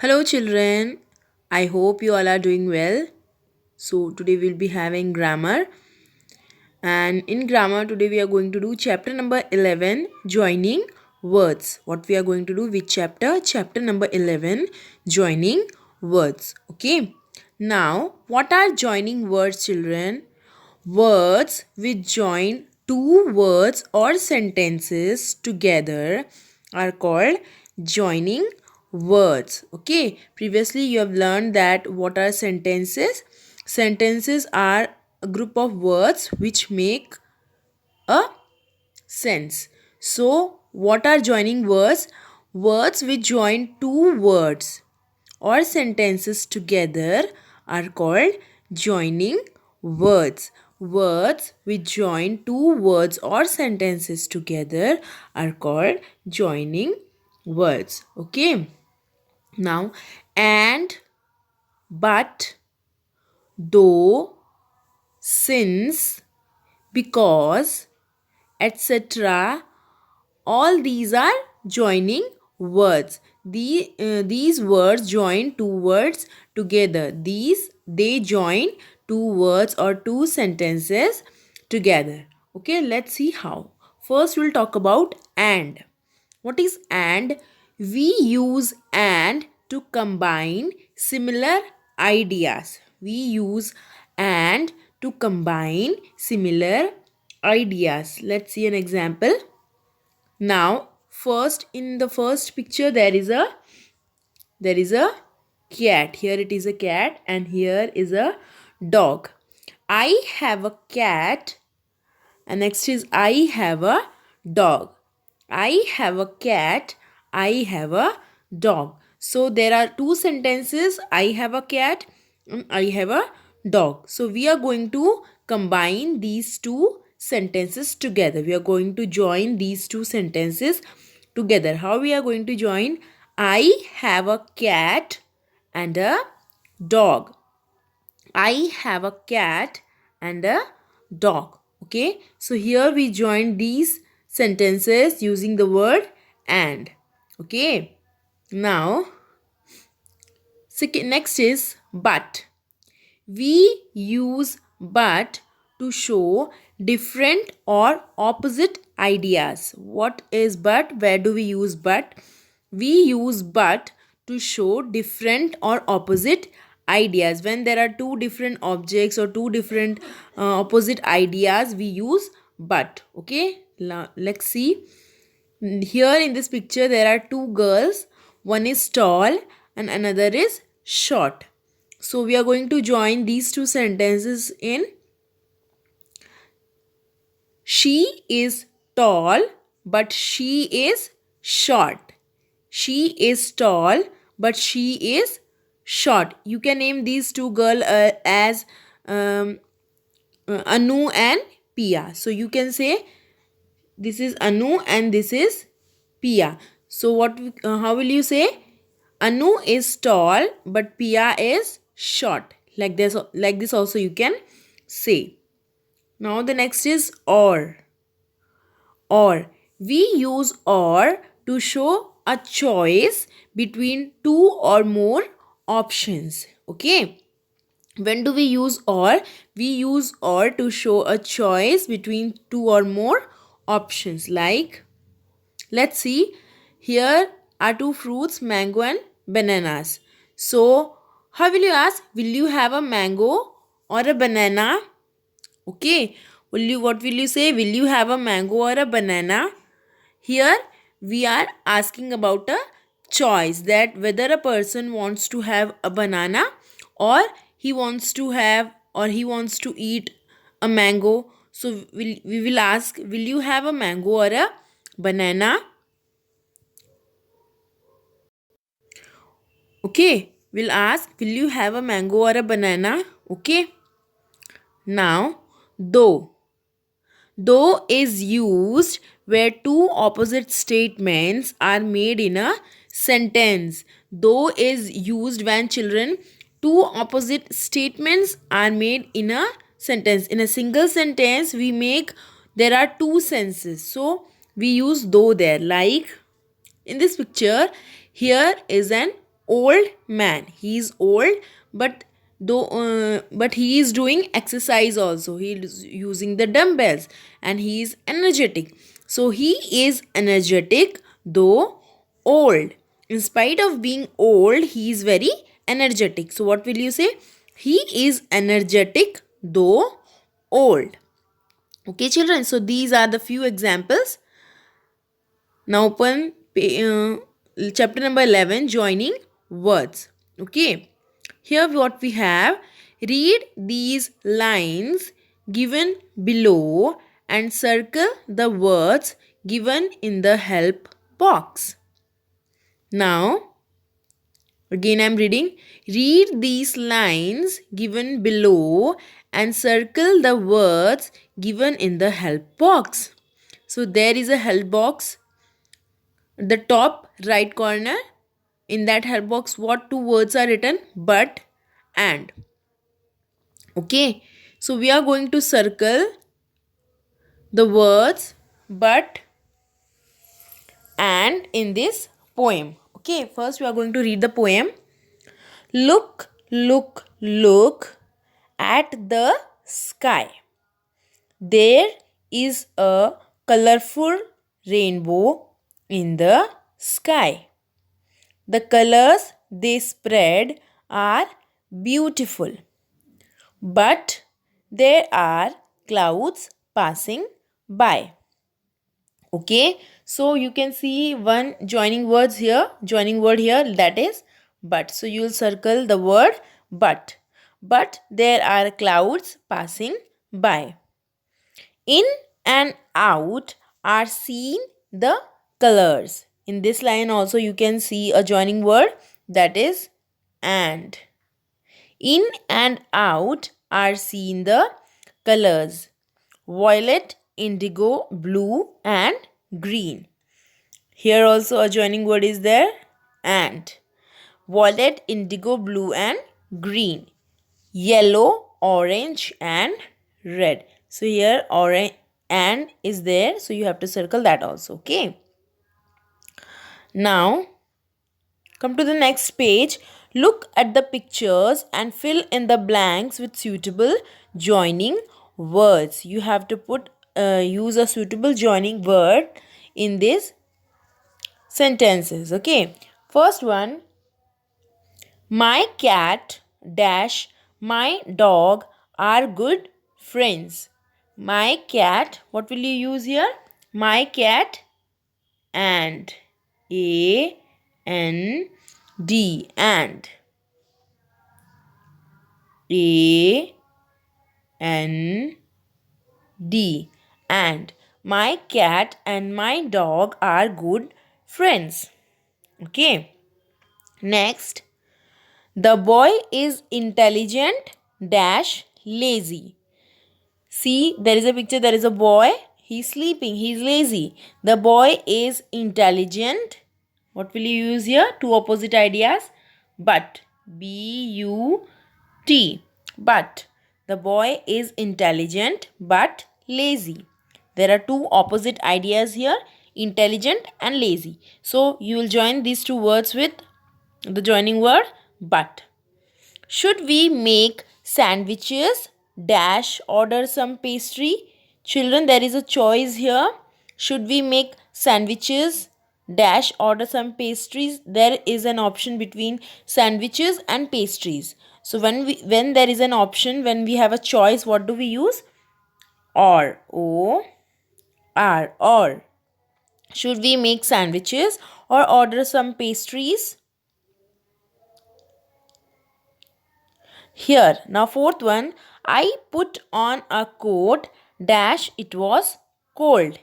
Hello, children. I hope you all are doing well. So, today we'll be having grammar. And in grammar, today we are going to do chapter number 11 joining words. What we are going to do with chapter? Chapter number 11 joining words. Okay. Now, what are joining words, children? Words which join two words or sentences together are called joining words. Okay, previously you have learned that what are sentences. Sentences are a group of words which make a sense. So what are joining words? Words which join two words or sentences together are called joining words. Words which join two words or sentences together are called joining words. Okay. Now, and, but, though, since, because, etc. All these are joining words. These words join two words together. They join two words or two sentences together. Okay, let's see how. First, we'll talk about and. What is and? We use and to combine similar ideas. We use and to combine similar ideas. Let's see an example. Now, first in the first picture there is a cat. Here it is a cat and here is a dog. I have a cat and next is I have a dog. I have a cat. I have a dog. So there are two sentences. I have a cat and I have a dog. So we are going to combine these two sentences together. We are going to join these two sentences together. How we are going to join? I have a cat and a dog. I have a cat and a dog. Okay. So here we join these sentences using the word and. Okay. Now, next is but. We use but to show different or opposite ideas. What is but? Where do we use but? We use but to show different or opposite ideas. When there are two different objects or two different opposite ideas, we use but. Okay, let's see. Here in this picture, there are two girls. One is tall and another is short. So we are going to join these two sentences in. She is tall but she is short. She is tall but she is short. You can name these two girls as Anu and Pia. So you can say this is Anu and this is Pia. So how will you say? Anu is tall but Pia is short. Like this also you can say. Now the next is or. Or. We use or to show a choice between two or more options. Okay. When do we use or? We use or to show a choice between two or more options. Like, let's see. Here are two fruits, mango and bananas. So, how will you ask? Will you have a mango or a banana? Okay. What will you say? Will you have a mango or a banana? Here we are asking about a choice, that whether a person wants to have a banana or he wants to have or he wants to eat a mango. So we will ask, will you have a mango or a banana? Okay, we'll ask, will you have a mango or a banana? Okay. Now, though. Though is used where two opposite statements are made in a sentence. Though is used when, children, two opposite statements are made in a sentence. In a single sentence, there are two senses. So, we use though there. Like in this picture, here is an old man. He is old, but but he is doing exercise also. He is using the dumbbells and he is energetic. So he is energetic though old. In spite of being old, he is very energetic. So what will you say? He is energetic though old. Okay, children. So these are the few examples. Now open chapter number 11, joining words. Okay. Here what we have, read these lines given below and circle the words given in the help box. Now, again I am reading. Read these lines given below and circle the words given in the help box. So there is a help box. The top right corner, in that help box, what two words are written? But and. Okay. So we are going to circle the words but and in this poem. Okay. First we are going to read the poem. Look, look, look at the sky. There is a colorful rainbow in the sky. The colors they spread are beautiful. But there are clouds passing by. Okay, so you can see one joining word here, that is but. So you will circle the word but. But there are clouds passing by. In and out are seen the colors. In this line also you can see a joining word, that is and. In and out are seen the colors violet, indigo, blue and green. Here also a joining word is there, and. Violet, indigo, blue and green. Yellow, orange and red. So here orange and is there, so you have to circle that also. Okay. Now come to the next page. Look at the pictures and fill in the blanks with suitable joining words. You have to use a suitable joining word in these sentences. Okay. First one, my cat dash my dog are good friends. My cat, what will you use here? My cat and. A N D and. A N D and. My cat and my dog are good friends. Okay. Next, the boy is intelligent dash lazy. See, there is a picture, there is a boy. He's sleeping, he's lazy. The boy is intelligent. What will you use here? Two opposite ideas. But. B-U-T. But. The boy is intelligent but lazy. There are two opposite ideas here, intelligent and lazy. So you will join these two words with the joining word but. Should we make sandwiches dash order some pastry? Children, there is a choice here. Should we make sandwiches dash order some pastries? There is an option between sandwiches and pastries. So when there is an option, when we have a choice, what do we use? Or. O-R. Or. Should we make sandwiches or order some pastries? Here, now fourth one, I put on a coat dash it was cold.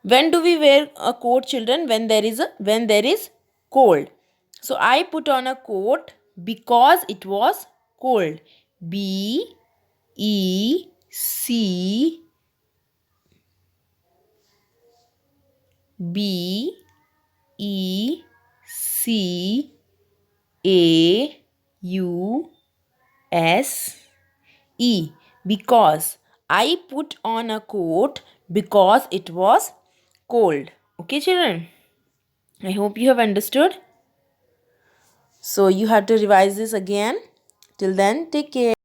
When do we wear a coat, children? When there is cold. So I put on a coat because it was cold. B E C B E C A U S E. Because. I put on a coat because it was cold. Okay, children? I hope you have understood. So you have to revise this again. Till then, take care.